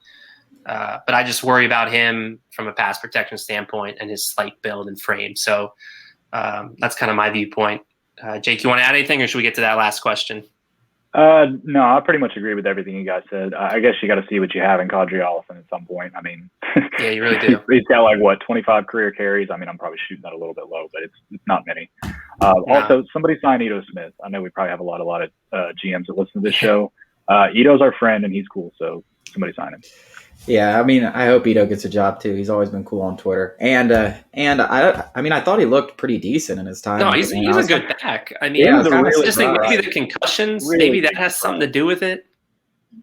But I just worry about him from a pass protection standpoint and his slight build and frame. So that's kind of my viewpoint. Jake, you want to add anything, or should we get to that last question? No, I pretty much agree with everything you guys said. I guess you got to see what you have in Quadri Allison at some point. I mean, yeah, you really do. He's got 25 career carries. I mean, I'm probably shooting that a little bit low, but it's not many. Also, somebody sign Ito Smith. I know we probably have a lot of GMs that listen to this show. Ito's our friend and he's cool, so somebody sign him. Yeah, I mean, I hope Ito gets a job too. He's always been cool on Twitter, and I thought he looked pretty decent in his time. No, he's a good back. I mean, maybe the concussions, maybe that has something to do with it.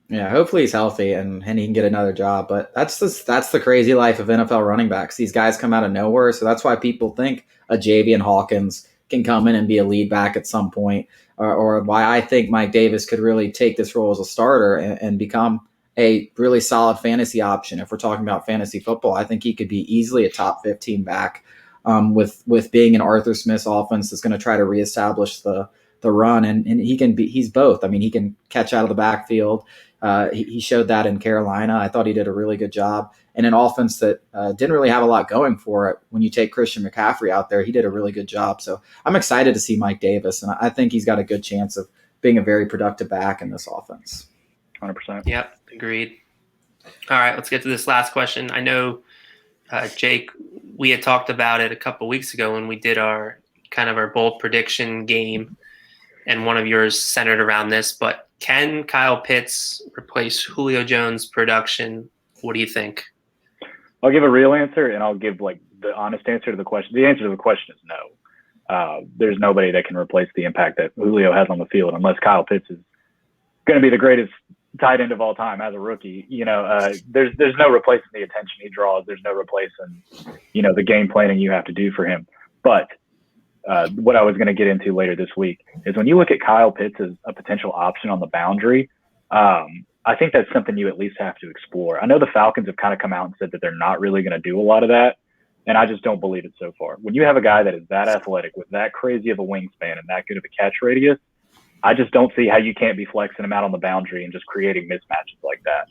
Yeah, hopefully he's healthy and he can get another job. But that's the crazy life of NFL running backs. These guys come out of nowhere, so that's why people think a Javian Hawkins can come in and be a lead back at some point, or why I think Mike Davis could really take this role as a starter and become a really solid fantasy option. If we're talking about fantasy football, I think he could be easily a top 15 back, with being an Arthur Smith's offense that's going to try to reestablish the run. And he's both. I mean, he can catch out of the backfield. He showed that in Carolina. I thought he did a really good job. And an offense that didn't really have a lot going for it. When you take Christian McCaffrey out there, he did a really good job. So I'm excited to see Mike Davis. And I think he's got a good chance of being a very productive back in this offense. 100%. Yep, agreed. All right, let's get to this last question. I know, Jake, we had talked about it a couple weeks ago when we did our bold prediction game, and one of yours centered around this. But can Kyle Pitts replace Julio Jones' production? What do you think? I'll give a real answer, and I'll give the honest answer to the question. The answer to the question is no. There's nobody that can replace the impact that Julio has on the field, unless Kyle Pitts is going to be the greatest tight end of all time as a rookie. There's no replacing the attention he draws. There's no replacing, the game planning you have to do for him. But what I was going to get into later this week is when you look at Kyle Pitts as a potential option on the boundary, I think that's something you at least have to explore. I know the Falcons have kind of come out and said that they're not really going to do a lot of that, and I just don't believe it so far. When you have a guy that is that athletic with that crazy of a wingspan and that good of a catch radius, I just don't see how you can't be flexing him out on the boundary and just creating mismatches like that.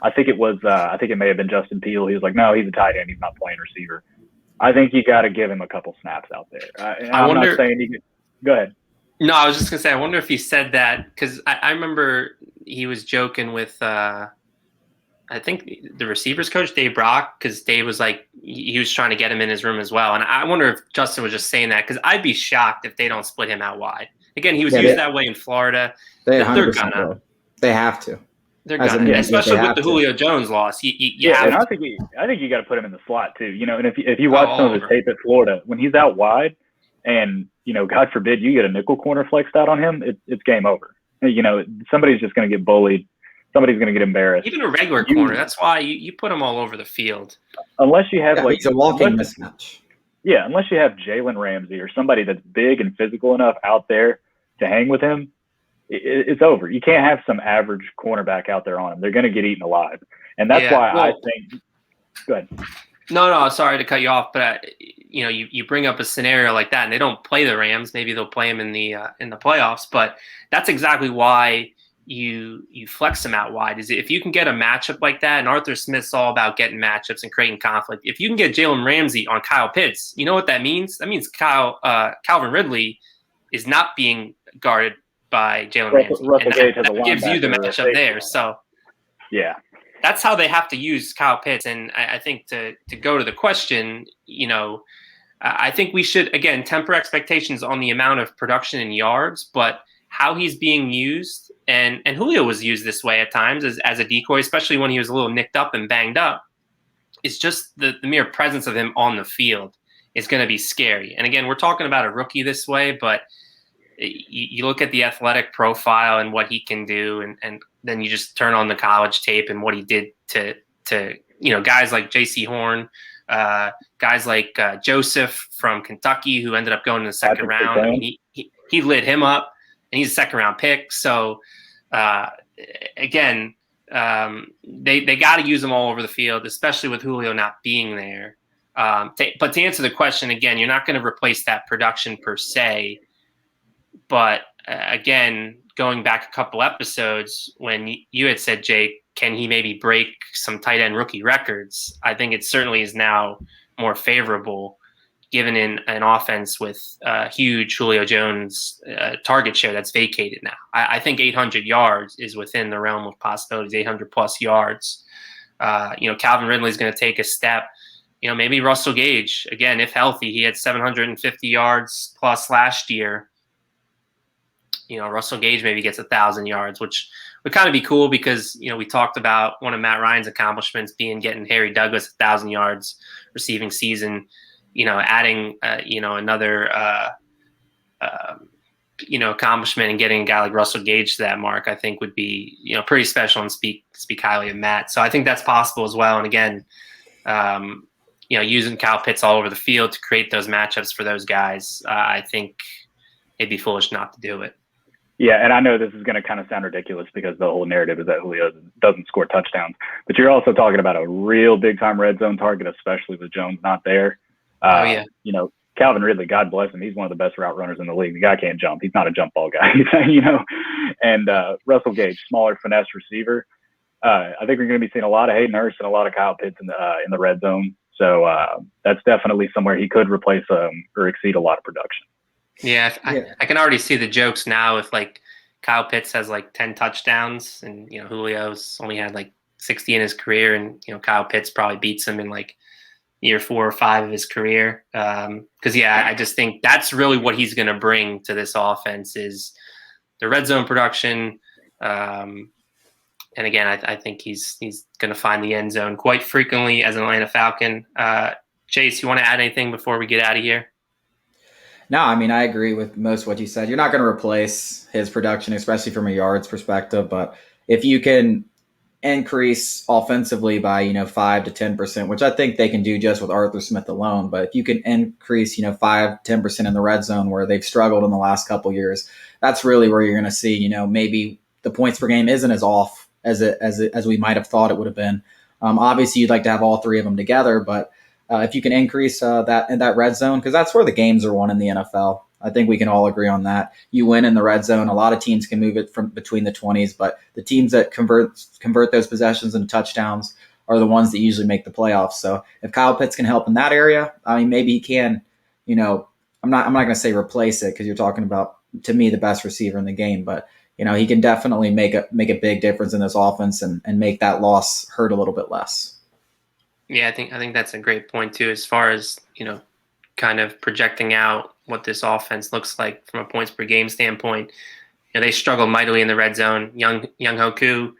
I think it may have been Justin Peele. He was like, no, he's a tight end. He's not playing receiver. I think you got to give him a couple snaps out there. Not saying he could. Go ahead. No, I was just going to say, I wonder if he said that, because I remember he was joking with, I think, the receivers coach, Dave Brock, because Dave was like, he was trying to get him in his room as well. And I wonder if Justin was just saying that, because I'd be shocked if they don't split him out wide. Again, he was used that way in Florida. They're gonna. They have to. They're gonna, especially with the Julio Jones loss. And I think you got to put him in the slot too. And if you watch some of his tape at Florida, when he's out wide, and God forbid you get a nickel corner flexed out on him, it's game over. Somebody's just going to get bullied. Somebody's going to get embarrassed. Even a regular corner. That's why you put him all over the field. Unless you have it's a walking mismatch. Yeah, unless you have Jalen Ramsey or somebody that's big and physical enough out there to hang with him, it's over. You can't have some average cornerback out there on him. They're going to get eaten alive. And that's why I think – go ahead. No, sorry to cut you off, but you bring up a scenario like that, and they don't play the Rams. Maybe they'll play them in the playoffs, but that's exactly why you flex them out wide. Is if you can get a matchup like that, and Arthur Smith's all about getting matchups and creating conflict. If you can get Jalen Ramsey on Kyle Pitts, you know what that means? That means Calvin Ridley is not being guarded by Jalen Ramsey, and that gives you the matchup there. So yeah. That's how they have to use Kyle Pitts. And I think to go to the question, I think we should, again, temper expectations on the amount of production in yards, but how he's being used. And Julio was used this way at times as a decoy, especially when he was a little nicked up and banged up. It's just the mere presence of him on the field is going to be scary. And again, we're talking about a rookie this way, but you look at the athletic profile and what he can do, and then you just turn on the college tape and what he did to guys like J.C. Horn, guys like Joseph from Kentucky, who ended up going in the second round. I mean, he lit him up, and he's a second-round pick. So, again, they got to use them all over the field, especially with Julio not being there. But to answer the question, again, you're not going to replace that production per se. But again, going back a couple episodes when you had said, Jake, can he maybe break some tight end rookie records? I think it certainly is now more favorable given in an offense with huge Julio Jones target share that's vacated now. I think 800 yards is within the realm of possibilities, 800 plus yards. Calvin Ridley is going to take a step. Maybe Russell Gage, again, if healthy, he had 750 yards plus last year. Russell Gage maybe gets 1,000 yards, which would kind of be cool because, we talked about one of Matt Ryan's accomplishments being getting Harry Douglas 1,000 yards receiving season, adding, another, accomplishment and getting a guy like Russell Gage to that mark, I think would be, pretty special and speak highly of Matt. So I think that's possible as well. And again, using Kyle Pitts all over the field to create those matchups for those guys, I think it'd be foolish not to do it. Yeah, and I know this is going to kind of sound ridiculous because the whole narrative is that Julio doesn't score touchdowns. But you're also talking about a real big-time red zone target, especially with Jones not there. Yeah. Calvin Ridley, God bless him, he's one of the best route runners in the league. The guy can't jump. He's not a jump ball guy, And Russell Gage, smaller finesse receiver. I think we're going to be seeing a lot of Hayden Hurst and a lot of Kyle Pitts in the red zone. So that's definitely somewhere he could replace or exceed a lot of production. Yeah, I can already see the jokes now if Kyle Pitts has 10 touchdowns and Julio's only had 60 in his career, and Kyle Pitts probably beats him in year 4 or 5 of his career. Because I just think that's really what he's going to bring to this offense is the red zone production. And again, I think he's going to find the end zone quite frequently as an Atlanta Falcon. Chase, you want to add anything before we get out of here? No, I mean, I agree with most of what you said. You're not going to replace his production, especially from a yards perspective. But if you can increase offensively by, 5 to 10%, which I think they can do just with Arthur Smith alone. But if you can increase, 5, 10% in the red zone where they've struggled in the last couple of years, that's really where you're going to see, maybe the points per game isn't as off as we might have thought it would have been. Obviously, you'd like to have all three of them together, but if you can increase that in that red zone, because that's where the games are won in the NFL. I think we can all agree on that. You win in the red zone. A lot of teams can move it from between the 20s, but the teams that convert those possessions into touchdowns are the ones that usually make the playoffs. So if Kyle Pitts can help in that area, I mean, maybe he can. I'm not going to say replace it because you're talking about, to me, the best receiver in the game, but he can definitely make a big difference in this offense and make that loss hurt a little bit less. Yeah, I think that's a great point too, as far as, kind of projecting out what this offense looks like from a points per game standpoint. They struggle mightily in the red zone. Young Hoku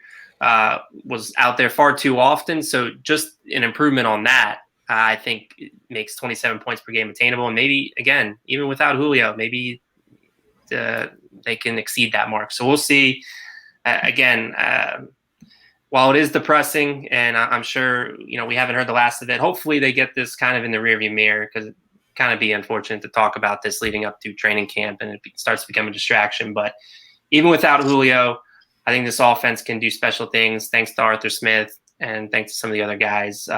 was out there far too often. So just an improvement on that, I think it makes 27 points per game attainable. And maybe, again, even without Julio, maybe they can exceed that mark. So we'll see. While it is depressing, and I'm sure, we haven't heard the last of it, hopefully they get this kind of in the rearview mirror, because it kind of be unfortunate to talk about this leading up to training camp and it starts to become a distraction. But even without Julio, I think this offense can do special things thanks to Arthur Smith and thanks to some of the other guys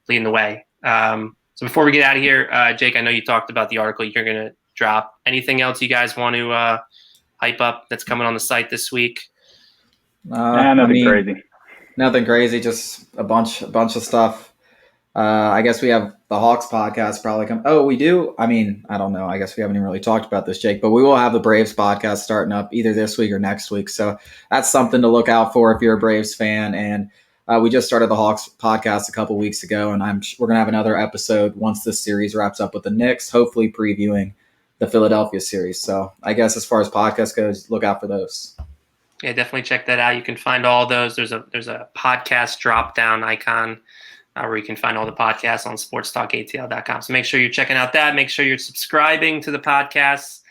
leading the way. So before we get out of here, Jake, I know you talked about the article you're going to drop. Anything else you guys want to hype up that's coming on the site this week? Nothing crazy. Nothing crazy. Just a bunch of stuff. I guess we have the Hawks podcast probably come. Oh, we do. I mean, I don't know. I guess we haven't even really talked about this, Jake, but we will have the Braves podcast starting up either this week or next week. So that's something to look out for if you're a Braves fan. And we just started the Hawks podcast a couple weeks ago, and we're gonna have another episode once this series wraps up with the Knicks, hopefully previewing the Philadelphia series. So I guess as far as podcast goes, look out for those. Yeah, definitely check that out. You can find all those. There's a podcast drop down icon where you can find all the podcasts on sportstalkatl.com. So make sure you're checking out that. Make sure you're subscribing to the podcast,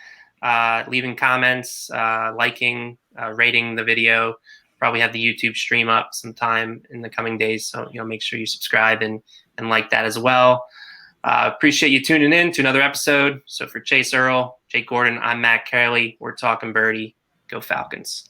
leaving comments, liking, rating the video. Probably have the YouTube stream up sometime in the coming days. So, make sure you subscribe and like that as well. Appreciate you tuning in to another episode. So for Chase Irle, Jake Gordon, I'm Matt Karoly. We're Talkin Birdy. Go Falcons.